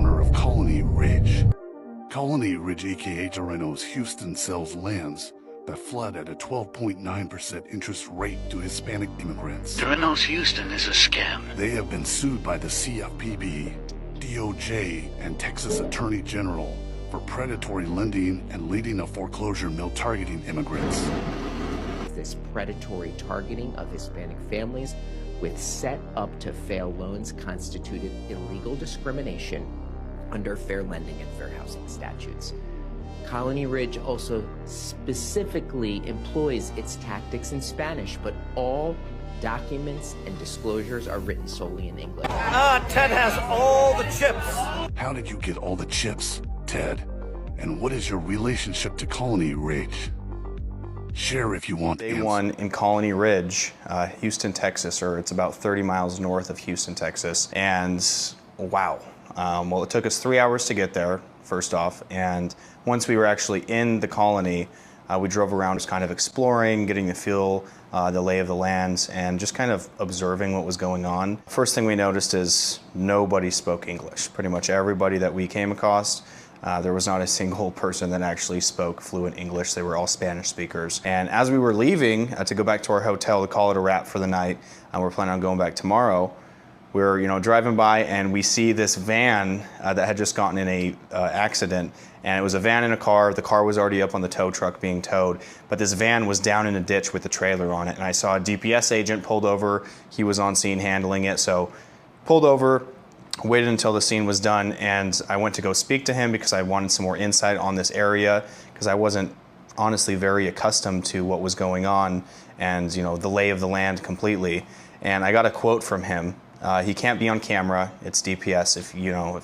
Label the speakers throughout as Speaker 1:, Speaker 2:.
Speaker 1: corner of Colony Ridge. Colony Ridge, aka Torreno's Houston, sells lands that flood at a 12.9% interest rate to Hispanic immigrants.
Speaker 2: Torreno's Houston is a scam.
Speaker 1: They have been sued by the CFPB, DOJ, and Texas Attorney General for predatory lending and leading a foreclosure mill targeting immigrants.
Speaker 3: This predatory targeting of Hispanic families with set-up-to-fail loans constituted illegal discrimination under fair lending and fair housing statutes. Colony Ridge also specifically employs its tactics in Spanish, but all documents and disclosures are written solely in English.
Speaker 4: Ted has all the chips.
Speaker 1: How did you get all the chips, Ted? And what is your relationship to Colony Ridge? Share if you want.
Speaker 5: Day one in Colony Ridge, Houston, Texas, or it's about 30 miles north of Houston, Texas. And wow. Well, it took us 3 hours to get there, first off. And once we were actually in the colony, we drove around just kind of exploring, getting the feel, the lay of the land, and just kind of observing what was going on. First thing we noticed is nobody spoke English. Pretty much everybody that we came across, there was not a single person that actually spoke fluent English. They were all Spanish speakers. And as we were leaving to go back to our hotel to call it a wrap for the night, we're planning on going back tomorrow, we're driving by and we see this van that had just gotten in a accident. And it was a van and a car. The car was already up on the tow truck being towed, but this van was down in a ditch with the trailer on it. And I saw a DPS agent pulled over. He was on scene handling it. So pulled over, waited until the scene was done, and I went to go speak to him because I wanted some more insight on this area, because I wasn't honestly very accustomed to what was going on and the lay of the land completely. And I got a quote from him. He can't be on camera. It's DPS. If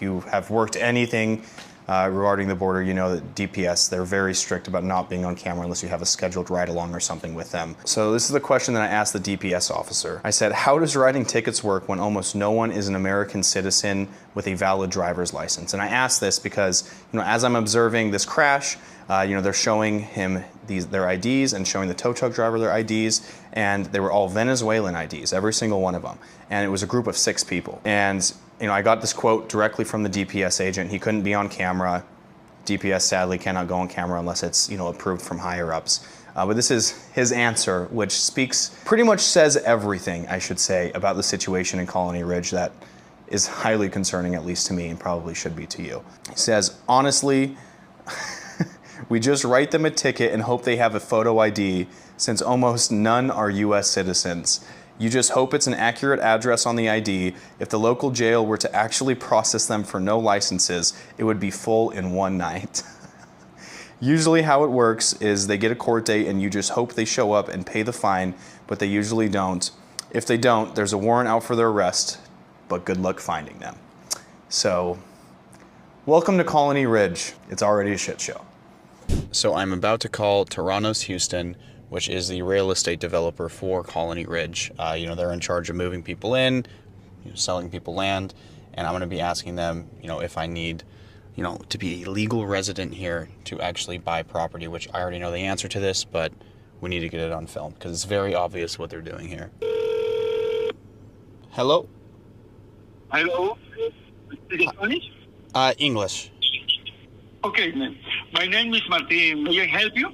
Speaker 5: you have worked anything regarding the border, you know that DPS, they're very strict about not being on camera unless you have a scheduled ride-along or something with them. So this is the question that I asked the DPS officer. I said, how does writing tickets work when almost no one is an American citizen with a valid driver's license? And I asked this because, as I'm observing this crash, they're showing him their IDs and showing the tow truck driver their IDs, and they were all Venezuelan IDs, every single one of them. And it was a group of 6 people. And I got this quote directly from the DPS agent. He couldn't be on camera. DPS sadly cannot go on camera unless it's approved from higher ups. But this is his answer, which pretty much says everything, I should say, about the situation in Colony Ridge that is highly concerning, at least to me, and probably should be to you. He says, honestly, we just write them a ticket and hope they have a photo ID, since almost none are US citizens. You just hope it's an accurate address on the ID. If the local jail were to actually process them for no licenses, it would be full in one night. Usually how it works is they get a court date and you just hope they show up and pay the fine, but they usually don't. If they don't, there's a warrant out for their arrest, but good luck finding them. So, welcome to Colony Ridge. It's already a shit show. So I'm about to call Torreno's Houston, which is the real estate developer for Colony Ridge. They're in charge of moving people in, selling people land, and I'm going to be asking them, if I need, to be a legal resident here to actually buy property, which I already know the answer to this, but we need to get it on film because it's very obvious what they're doing here. Hello?
Speaker 6: Hello? Speak Spanish?
Speaker 5: English.
Speaker 6: Okay, ma'am. My name is Martin. May I help you?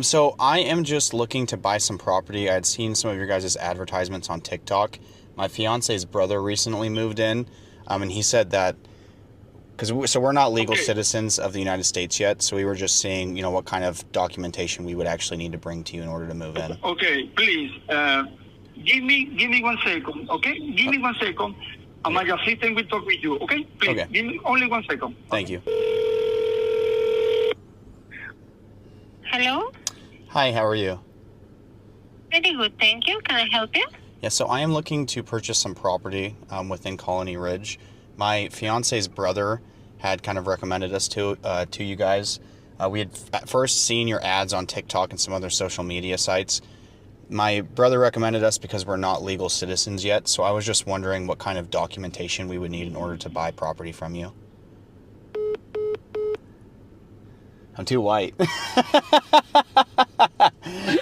Speaker 5: So I am just looking to buy some property. I had seen some of your guys' advertisements on TikTok. My fiance's brother recently moved in, and he said that, so we're not legal citizens of the United States yet, so we were just seeing, what kind of documentation we would actually need to bring to you in order to move in.
Speaker 6: Okay, please, give me 1 second, okay? Give me 1 second, and my assistant will talk with you, okay? Please,
Speaker 5: Okay.
Speaker 6: give me only 1 second.
Speaker 5: Thank you.
Speaker 7: Hello?
Speaker 5: Hi, how are you?
Speaker 7: Very good, thank you. Can I help you?
Speaker 5: Yeah, so I am looking to purchase some property within Colony Ridge. My fiance's brother had kind of recommended us to you guys. We had at first seen your ads on TikTok and some other social media sites. My brother recommended us because we're not legal citizens yet, so I was just wondering what kind of documentation we would need in order to buy property from you. I'm too white.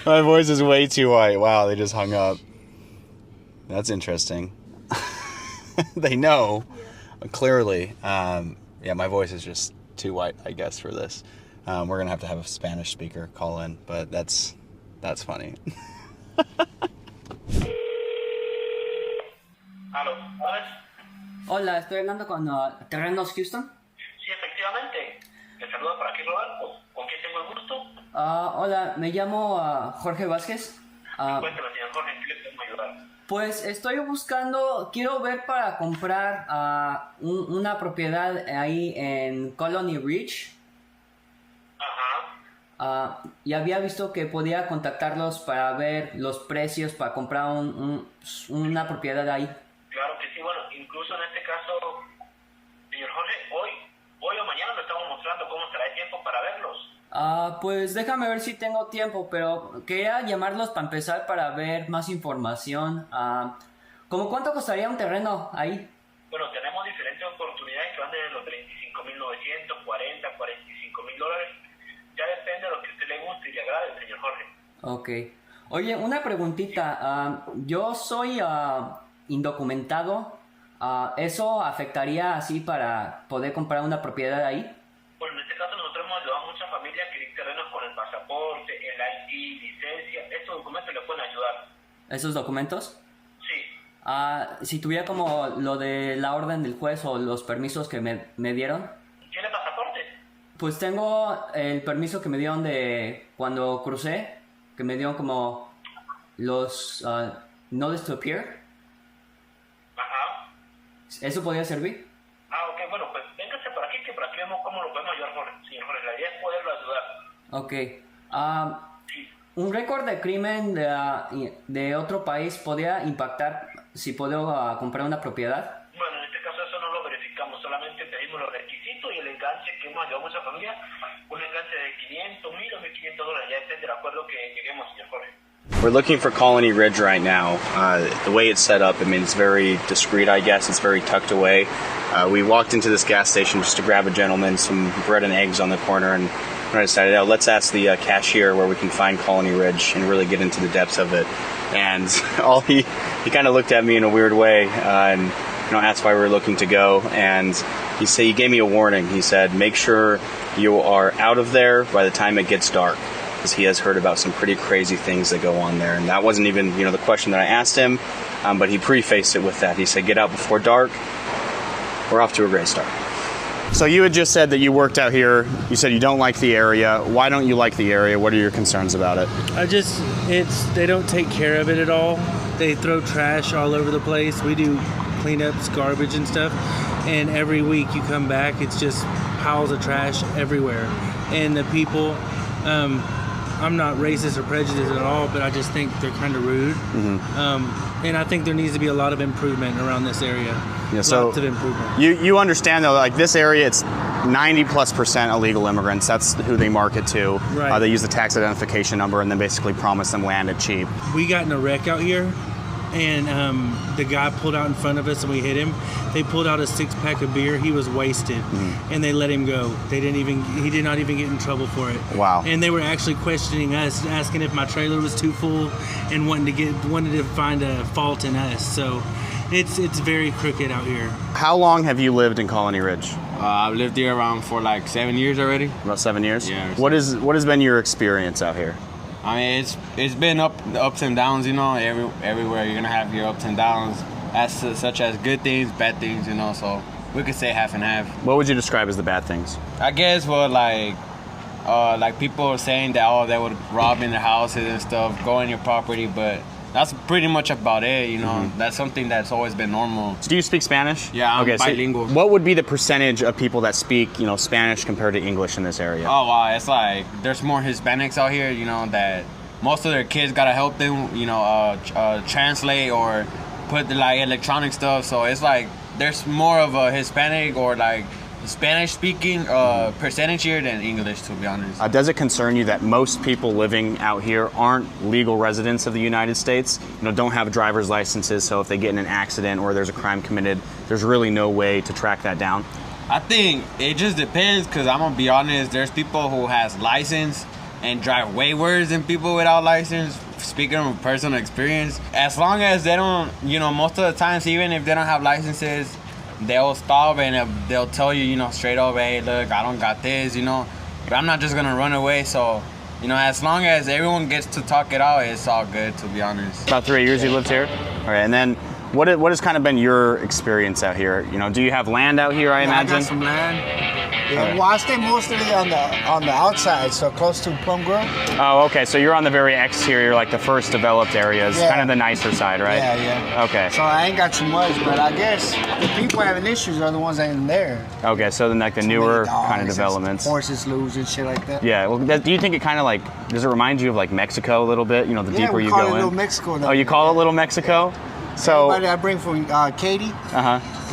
Speaker 5: My voice is way too white. Wow, they just hung up. That's interesting. They know. clearly, yeah, my voice is just too white, I guess, for this. We're gonna have to have a Spanish speaker call in, but that's funny.
Speaker 6: ¿Aló?
Speaker 8: Hola, estoy hablando con Terrenos Houston.
Speaker 6: Sí, efectivamente. Le saluda por aquí Roberto. ¿Con quién tengo el gusto?
Speaker 8: Hola, me llamo Jorge Vázquez.
Speaker 6: Cuéntame, señor Jorge, ¿en qué le podemos ayudar?
Speaker 8: Pues estoy buscando, quiero ver para comprar una propiedad ahí en Colony Ridge.
Speaker 6: Ajá.
Speaker 8: Y había visto que podía contactarlos para ver los precios para comprar una propiedad ahí.
Speaker 6: Claro que sí, bueno, incluso en este caso, señor Jorge, hoy o mañana le estamos mostrando cómo estará el tiempo para verlos.
Speaker 8: Pues déjame ver si tengo tiempo, pero quería llamarlos para empezar para ver más información. ¿Cómo cuánto costaría un terreno ahí?
Speaker 6: Bueno, tenemos diferentes oportunidades que van desde los $35,900, $40,000, $45,000. Ya depende de lo que a usted le guste y le agrade, señor Jorge.
Speaker 8: Ok. Oye, una preguntita. Yo soy indocumentado. ¿Eso afectaría así para poder comprar una propiedad ahí?
Speaker 6: Bueno, en este caso nosotros hemos ayudado a muchas familias a adquirir terrenos con el pasaporte, el ID, licencia. Estos documentos le pueden ayudar.
Speaker 8: ¿Esos documentos?
Speaker 6: Sí.
Speaker 8: Si tuviera como lo de la orden del juez o los permisos que me dieron.
Speaker 6: ¿Tiene pasaporte?
Speaker 8: Pues tengo el permiso que me dieron de cuando crucé, que me dieron como los notice to appear.
Speaker 6: Ajá.
Speaker 8: ¿Eso podría servir?
Speaker 6: Ok, bueno, pues véngase por aquí, que por aquí vemos cómo lo podemos ayudar, señor Jorge. La idea es poderlo ayudar.
Speaker 8: Ok.
Speaker 6: Sí.
Speaker 8: ¿Un récord de crimen de otro país podría impactar si puedo comprar una propiedad?
Speaker 6: Bueno, en este caso eso no lo verificamos, solamente pedimos los requisitos y el enganche que hemos ayudado a muchas familias, un enganche de $500,000 o $1,500, ya depende del acuerdo que lleguemos, señor Jorge.
Speaker 5: We're looking for Colony Ridge right now. The way it's set up, I mean, it's very discreet, I guess. It's very tucked away. We walked into this gas station just to grab a gentleman some bread and eggs on the corner, and I decided, let's ask the cashier where we can find Colony Ridge and really get into the depths of it. And he kind of looked at me in a weird way and asked why we were looking to go. And he gave me a warning. He said, make sure you are out of there by the time it gets dark, because he has heard about some pretty crazy things that go on there. And that wasn't even, the question that I asked him, but he prefaced it with that. He said, get out before dark. We're off to a great start. So you had just said that you worked out here. You said you don't like the area. Why don't you like the area? What are your concerns about it?
Speaker 9: They don't take care of it at all. They throw trash all over the place. We do cleanups, garbage and stuff. And every week you come back, it's just piles of trash everywhere. And the people, I'm not racist or prejudiced at all, but I just think they're kind of rude. Mm-hmm. And I think there needs to be a lot of improvement around this area.
Speaker 5: Yeah, so
Speaker 9: lots of improvement.
Speaker 5: You understand though, like this area, it's 90+% illegal immigrants. That's who they market to.
Speaker 9: Right.
Speaker 5: They use the tax identification number and then basically promise them land at cheap.
Speaker 9: We got in a wreck out here, and the guy pulled out in front of us and we hit him. They pulled out a 6-pack of beer. He was wasted, and they let him go. He did not even get in trouble for it.
Speaker 5: Wow.
Speaker 9: And they were actually questioning us, asking if my trailer was too full, and wanted to find a fault in us. So it's very crooked out here.
Speaker 5: How long have you lived in Colony Ridge?
Speaker 10: I've lived here around for like 7 years already.
Speaker 5: About 7 years?
Speaker 10: Yeah.
Speaker 5: What has been your experience out here?
Speaker 10: I mean, it's been ups and downs, everywhere you're gonna have your ups and downs, such as good things, bad things, so we could say half and half.
Speaker 5: What would you describe as the bad things?
Speaker 10: I guess like people are saying that, they would rob in their houses and stuff, go in your property, but that's pretty much about it, Mm-hmm. That's something that's always been normal.
Speaker 5: Do you speak Spanish?
Speaker 10: Yeah, I'm bilingual.
Speaker 5: So what would be the percentage of people that speak, Spanish compared to English in this area?
Speaker 10: Oh, wow, it's like there's more Hispanics out here, that most of their kids gotta help them, translate or put the electronic stuff. So it's like there's more of a Hispanic or Spanish speaking percentage here than English, to be honest.
Speaker 5: Does it concern you that most people living out here aren't legal residents of the United States? Don't have driver's licenses, so if they get in an accident or there's a crime committed, there's really no way to track that down?
Speaker 10: I think it just depends, because I'm gonna be honest, there's people who has license and drive way worse than people without license. Speaking from personal experience, as long as they don't, most of the times, even if they don't have licenses, they'll stop and they'll tell you, you know, straight up, hey, look, I don't got this, you know. But I'm not just gonna run away. So, you know, as long as everyone gets to talk it out, it's all good, to be honest.
Speaker 5: About 3 years you lived here? All right, and then what has kind of been your experience out here? You know, do you have land out here, I imagine?
Speaker 11: I got some land. Yeah, well, I stay mostly on the outside, so close to Plum Grove.
Speaker 5: Oh, okay, so you're on the very exterior, like the first developed areas, kind of the nicer side, right?
Speaker 11: Yeah.
Speaker 5: Okay.
Speaker 11: So I ain't got too much, but I guess the people having issues are the ones that ain't there.
Speaker 5: Okay, so then like the newer kind of developments.
Speaker 11: Horses loose and shit like that.
Speaker 5: Yeah, well, do you think it kind of like, does it remind you of like Mexico a little bit? You know, the deeper you go in?
Speaker 11: Yeah, we call it Little Mexico.
Speaker 5: Oh, you call it Little Mexico? So
Speaker 11: everybody I bring from Katy.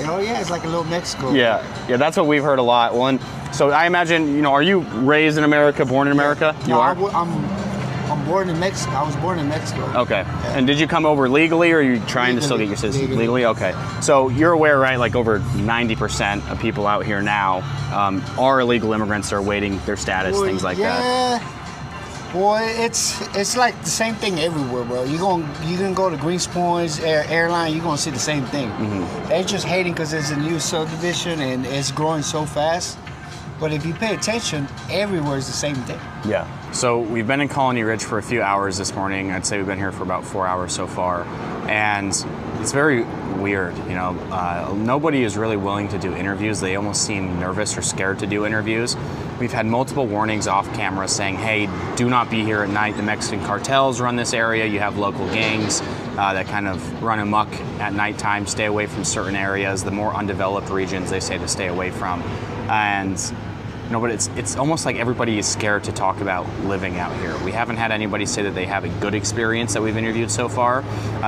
Speaker 11: Oh yeah, it's like a little Mexico.
Speaker 5: Yeah, that's what we've heard a lot. Well, and so I imagine, you know, are you raised in America, born in America?
Speaker 11: You are. I'm born in Mexico. I was born in Mexico.
Speaker 5: Okay. Yeah. And did you come over legally, or are you trying to still get your citizenship? Legally. Okay. So you're aware, right? Like over 90% of people out here now are illegal immigrants, are waiting their status, things like that.
Speaker 11: Yeah. Boy, it's like the same thing everywhere, bro. You can go to Greens Point's airline, you're gonna see the same thing. Mm-hmm. They're just hating because it's a new subdivision and it's growing so fast. But if you pay attention, everywhere is the same thing.
Speaker 5: Yeah. So we've been in Colony Ridge for a few hours this morning. I'd say we've been here for about 4 hours so far, and it's very weird. You know, nobody is really willing to do interviews. They almost seem nervous or scared to do interviews. We've had multiple warnings off camera saying, hey, do not be here at night. The Mexican cartels run this area. You have local gangs that kind of run amok at nighttime. Stay away from certain areas. The more undeveloped regions, they say to stay away from. And no, but it's almost like everybody is scared to talk about living out here. We haven't had anybody say that they have a good experience that we've interviewed so far.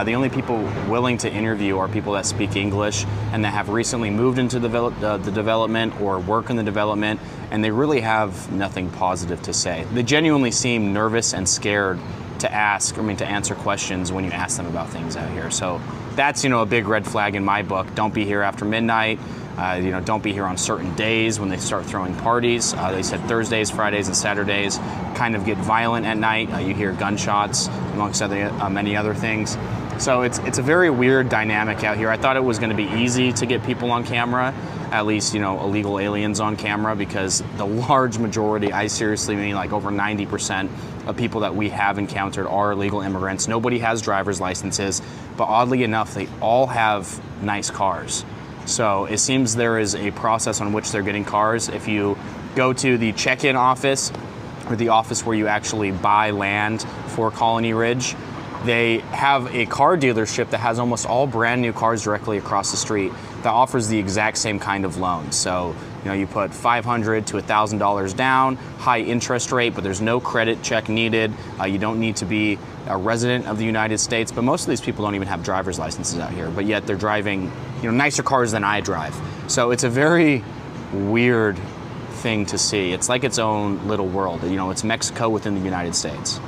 Speaker 5: The only people willing to interview are people that speak English and that have recently moved into the development or work in the development, and they really have nothing positive to say. They genuinely seem nervous and scared to answer questions when you ask them about things out here. So that's, you know, a big red flag in my book. Don't be here after midnight. You know, don't be here on certain days when they start throwing parties. They said Thursdays, Fridays, and Saturdays kind of get violent at night. You hear gunshots, amongst many other things. So it's a very weird dynamic out here. I thought it was going to be easy to get people on camera, at least, you know, illegal aliens on camera, because the large majority, I seriously mean like over 90% of people that we have encountered are illegal immigrants. Nobody has driver's licenses, but oddly enough, they all have nice cars. So it seems there is a process on which they're getting cars. If you go to the check-in office, or the office where you actually buy land for Colony Ridge, they have a car dealership that has almost all brand new cars directly across the street that offers the exact same kind of loan. So, you know, you put $500 to $1,000 down, high interest rate, but there's no credit check needed. You don't need to be a resident of the United States, but most of these people don't even have driver's licenses out here, but yet they're driving, you know, nicer cars than I drive. So it's a very weird thing to see. It's like its own little world. You know, it's Mexico within the United States.